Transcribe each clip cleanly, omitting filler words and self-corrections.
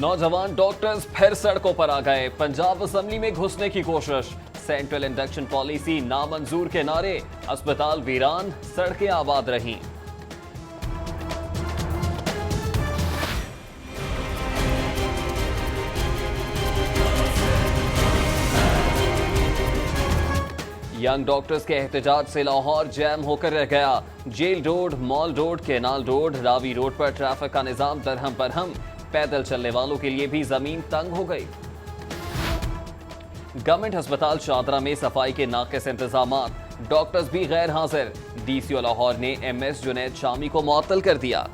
नौजवान डॉक्टर्स फिर सड़कों पर आ गए। पंजाब असेंबली में घुसने की कोशिश। सेंट्रल इंडक्शन पॉलिसी नामंजूर के नारे। अस्पताल वीरान, सड़कें आबाद रहीं। यंग डॉक्टर्स के एहतजाज से लाहौर जैम होकर रह गया। Jail road, mall road, canal road, Ravi road पर ट्रैफिक का निजाम दरहम बरहम। पैदल चलने वालों के लिए भी जमीन तंग हो गई। गवर्नमेंट अस्पताल शादरा में सफाई के नाकिस इंतजामात। डॉक्टर्स भी गैर हाजिर। डीसीओ लाहौर ने एमएस जुनैद शामी को मुअत्तल कर दिया।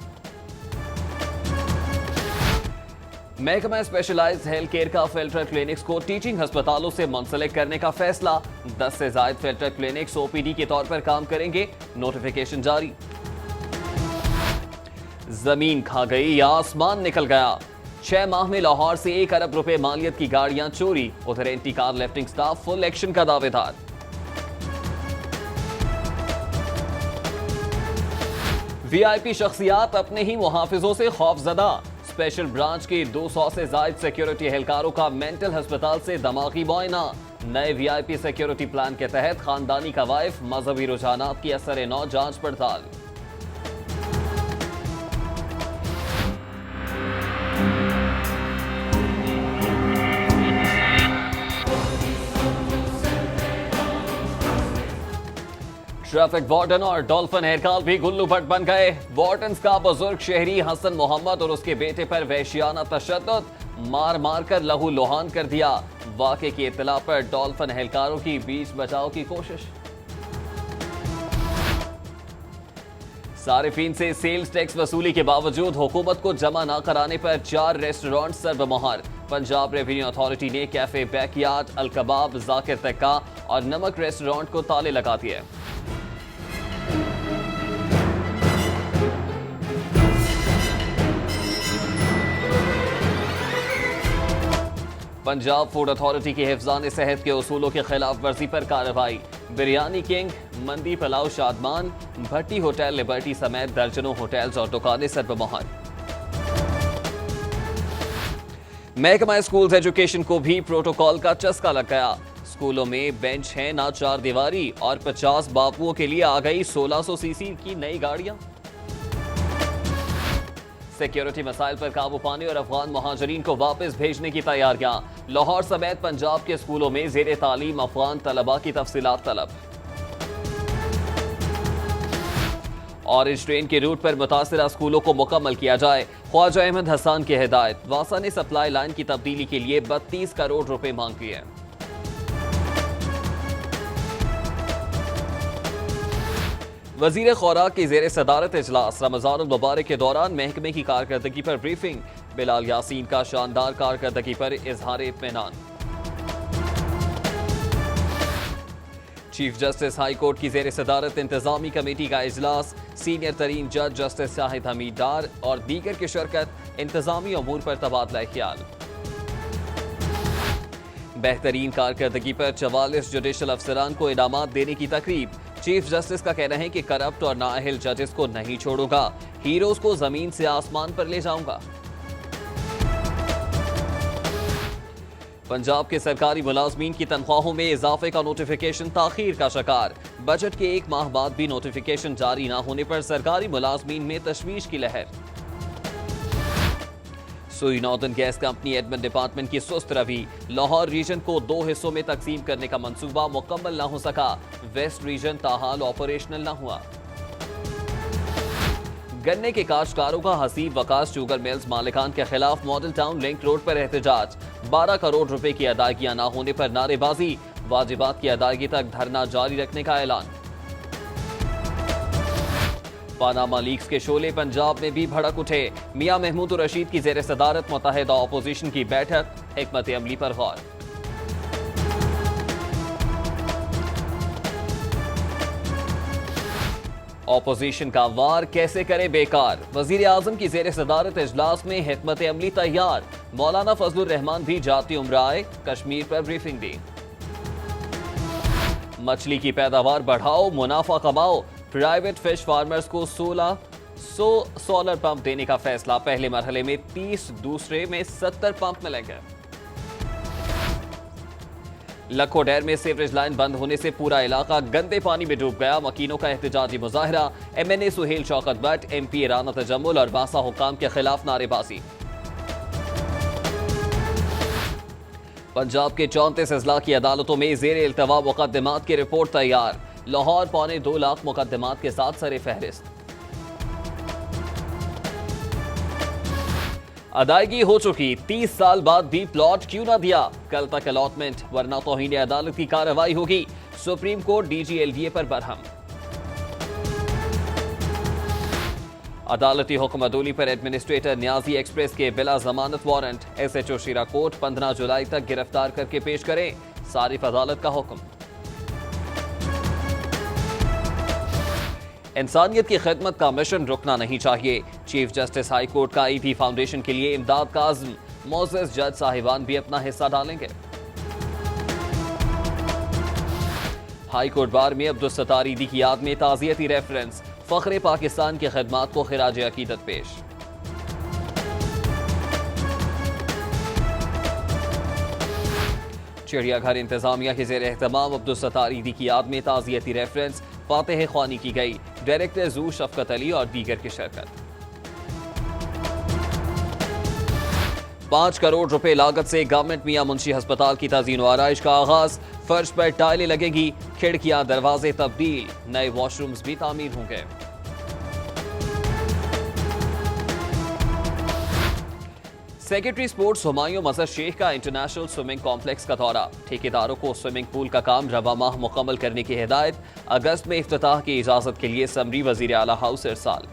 महकमा स्पेशलाइज्ड हेल्थ केयर का फिल्टर क्लिनिक्स को टीचिंग अस्पतालों से मुंसलिक करने का फैसला। 10 से ज्यादा फिल्टर क्लिनिक्स ओपीडी के तौर पर काम करेंगे। नोटिफिकेशन जारी। जमीन खा गई या आसमान निकल गया। 6 माह में लाहौर से 1 अरब रुपए मालियत की गाड़ियां चोरी। उधर anti car lifting staff full action का दावेदार। वीआईपी शख्सियात अपने ही मुहाफिजों से खौफजदा। स्पेशल ब्रांच के 200 से ज्यादा सिक्योरिटी एहलकारों का मेंटल अस्पताल से दिमागी मुआयना। नए वीआईपी सिक्योरिटी प्लान के तहत खानदानी कवायफ, मजहबी रुझानात की असर नौ जांच पड़ताल। ट्रैफिक वार्डन और डॉल्फिन एहलकार भी गुल्लू भट्ट बन गए। वार्डन्स का बुजुर्ग शहरी हसन मोहम्मद और उसके बेटे पर वहशियाना तशद्दुद, मार मार कर लहू लुहान कर दिया। वाक़े की इत्तला पर डॉल्फिन एहलकारों की बीच बचाव की कोशिश। सारिफीन से सेल्स टैक्स वसूली के बावजूद हुकूमत को जमा न कराने पर 4 रेस्टोरेंट सर्वमोहर। पंजाब रेवेन्यू अथॉरिटी ने कैफे बैकयार्ड, अल कबाब, जाकिर तक्का और नमक रेस्टोरेंट को ताले लगा दिए। पंजाब फूड अथॉरिटी की हिफ्जान सेहत के उसूलों की खिलाफ वर्जी पर कार्रवाई। बिरयानी किंग, मंदी पुलाव शादमान, भट्टी होटल लिबर्टी समेत दर्जनों होटल्स और दुकानें सर्वमोहर। महकमा स्कूल्स एजुकेशन को भी प्रोटोकॉल का चस्का लग गया। स्कूलों में बेंच है ना 4 दीवारी और 50 बापुओं के लिए आ गई 1600 सीसी की नई गाड़ियां। सिक्योरिटी मसाइल पर काबू पाने और अफगान मुहाजिरीन को वापस भेजने की तैयारियां। लाहौर समेत पंजाब के स्कूलों में जेर तालीम अफगान तलबा की तफसीलात तलब। ऑरेंज ट्रेन के रूट पर मुतासिरा स्कूलों को मुकम्मल किया जाए। ख्वाजा अहमद हसन की हिदायत। वासा ने सप्लाई लाइन की तब्दीली के लिए 32 करोड़ रुपए मांग लिए। वजीर खुराक की जेर सदारत इजलास। रमजान मुबारक के दौरान महकमे की कारकर्दगी पर ब्रीफिंग। बिलाल यासीन का शानदार कारकर्दगी पर इजहार इत्मीनान। चीफ जस्टिस हाई कोर्ट की जेर सदारत इंतजामी कमेटी का इजलास। सीनियर तरीन जज जस्टिस शाहिद हमीद डार और दीगर की शिरकत। इंतजामी अमूर पर तबादला ख्याल। बेहतरीन कारकर्दगी पर 44 जुडिशल अफसरान को इनामात देने की तकरीब। चीफ जस्टिस का कहना है कि करप्ट और नाअहल जजेस को नहीं छोड़ूंगा, हीरोज को जमीन से आसमान पर ले जाऊंगा। पंजाब के सरकारी मुलाजमीन की तनख्वाहों में इजाफे का नोटिफिकेशन ताखीर का शिकार। बजट के 1 माह बाद भी नोटिफिकेशन जारी न होने पर सरकारी मुलाजमीन में तशवीश की लहर। सुई northern gas company admin department की सुस्त रवि। लाहौर रीजन को 2 हिस्सों में तकसीम करने का मंसूबा मुकम्मल न हो सका। वेस्ट रीजन ताहाल ऑपरेशनल न हुआ। गन्ने के काश्तकारों का हसीब वकास शुगर मिल्स मालिकान के खिलाफ मॉडल टाउन लिंक रोड पर एहतजाज। 12 करोड़ रुपए की अदायगियां न होने पर नारेबाजी। वाजिबात की अदायगी तक धरना जारी रखने का ऐलान। पानामा लीक्स के शोले पंजाब में भी भड़क उठे। मियां महमूद रशीद की जेर सदारत मुत्तहिदा अपोजिशन की बैठक। हिकमत अमली पर गौर। ऑपोजिशन का वार कैसे करे बेकार। वजीर आजम की जेर सदारत इजलास में हिकमत अमली तैयार। मौलाना फजलुर रहमान भी जाती उम्राए। कश्मीर पर ब्रीफिंग दी। मछली की पैदावार बढ़ाओ, मुनाफा कमाओ। प्राइवेट फिश फार्मर्स को 16 सोलर पंप देने का फैसला। पहले मरहले में 30, दूसरे में 70 पंप मिलेंगे। लखोडैर में सीवरेज लाइन बंद होने से पूरा इलाका गंदे पानी में डूब गया। मकीनों का एहतजाजी मुजाहरा। MNA सुहेल शौकत भट्ट, MP राना तजम्मुल और बासा हुकाम के खिलाफ नारेबाजी। पंजाब के 34 अजला की अदालतों में जेर इल्तवा मुकदमात की रिपोर्ट तैयार। लाहौर 2.25 लाख मुकदमात के साथ सरे फहरिस्त। अदायगी हो चुकी, 30 साल बाद भी प्लॉट क्यों ना दिया? कल तक अलॉटमेंट, वरना तौहीन अदालत की कार्रवाई होगी। सुप्रीम कोर्ट DG LDA पर बरहम। अदालती हुक्म अदूली पर एडमिनिस्ट्रेटर न्याजी एक्सप्रेस के बिला जमानत वारंट। SHO शीरा कोर्ट 15 जुलाई तक गिरफ्तार करके पेश करें, सारिफ अदालत का हुक्म। इंसानियत की खिदमत का मिशन रुकना नहीं चाहिए। चीफ जस्टिस हाई कोर्ट का EP फाउंडेशन के लिए इमदाद का आज़म। मोअज़्ज़ज़ जज साहिबान भी अपना हिस्सा डालेंगे। हाई कोर्ट बार में अब्दुल सत्तार ईदी की याद में ताज़ियती रेफरेंस। फ़ख्रे पाकिस्तान की खिदमात को खिराज अकीदत पेश। चिड़ियाघर इंतजामिया के ज़ेर एहतमाम अब्दुल सत्तार ईदी की याद में ताज़ियती रेफरेंस। फातेह ख्वानी की गई। डायरेक्टर जू शफकत अली और दीगर की शिरकत। 5 करोड़ रुपए लागत से गवर्नमेंट मियां मुंशी अस्पताल की तज़ीन व आराइश का आगाज। फर्श पर टाइलें लगेगी, खिड़कियां दरवाजे तब्दील, नए वॉशरूम्स भी तामीर होंगे। सेक्रेटरी स्पोर्ट्स हुमायूं मजहर शेख का इंटरनेशनल स्विमिंग कॉम्प्लेक्स का दौरा। ठेकेदारों को स्विमिंग पूल का काम रवा माह मुकम्मल करने की हिदायत। अगस्त में इफ्तिताह की इजाजत के लिए समरी वजीर आला हाउस इरसाल।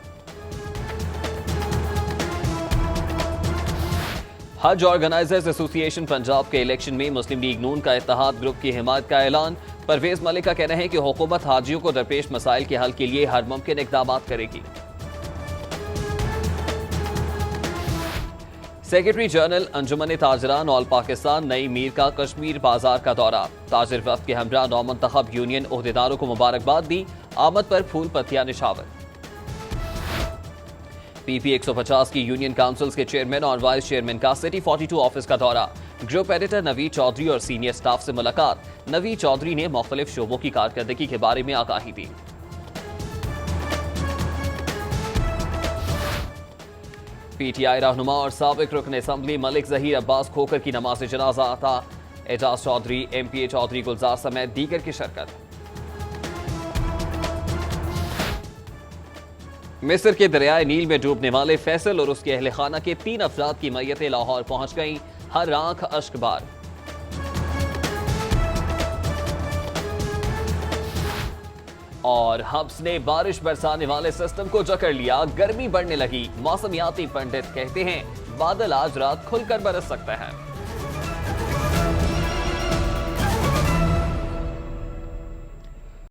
हज ऑर्गेनाइजर्स एसोसिएशन पंजाब के इलेक्शन में मुस्लिम लीग नून का इत्तेहाद ग्रुप की हिमायत का ऐलान। परवेज मलिक का कहना है कि हुकूमत हाजियों को दरपेश मसाइल के हल के लिए हर मुमकिन इक़दाम करेगी। सेक्रेटरी जनरल अंजुमन ताजरान ऑल पाकिस्तान नई मीर का कश्मीर बाजार का दौरा। ताजिर वफ्द के हमरा नौमंतखब यूनियन ओहदेदारों को मुबारकबाद दी। आमद पर फूल पत्तियां निशावर। PP 150 की यूनियन काउंसिल्स के चेयरमैन और वाइस चेयरमैन का सिटी 42 ऑफिस का दौरा। ग्रुप एडिटर नवीद चौधरी और सीनियर स्टाफ से मुलाकात। नवीद चौधरी ने मुख्तलिफ शोबों की कारकर्दगी के बारे में आगाही दी। PTI रहनुमा और साबिक रुकन असम्बली मलिक जहीर अब्बास खोकर की नमाज जनाजा अता। एजाज चौधरी, MPA चौधरी गुलजार समेत दीगर की शिरकत। मिस्र के दरियाए नील में डूबने वाले फैसल और उसके अहले खाना के 3 अफराद की मैयतें लाहौर पहुंच गईं। हर आंख अश्कबार। और हब्स ने बारिश बरसाने वाले सिस्टम को जकड़ लिया। गर्मी बढ़ने लगी। मौसमियाती पंडित कहते हैं बादल आज रात खुलकर बरस सकते हैं।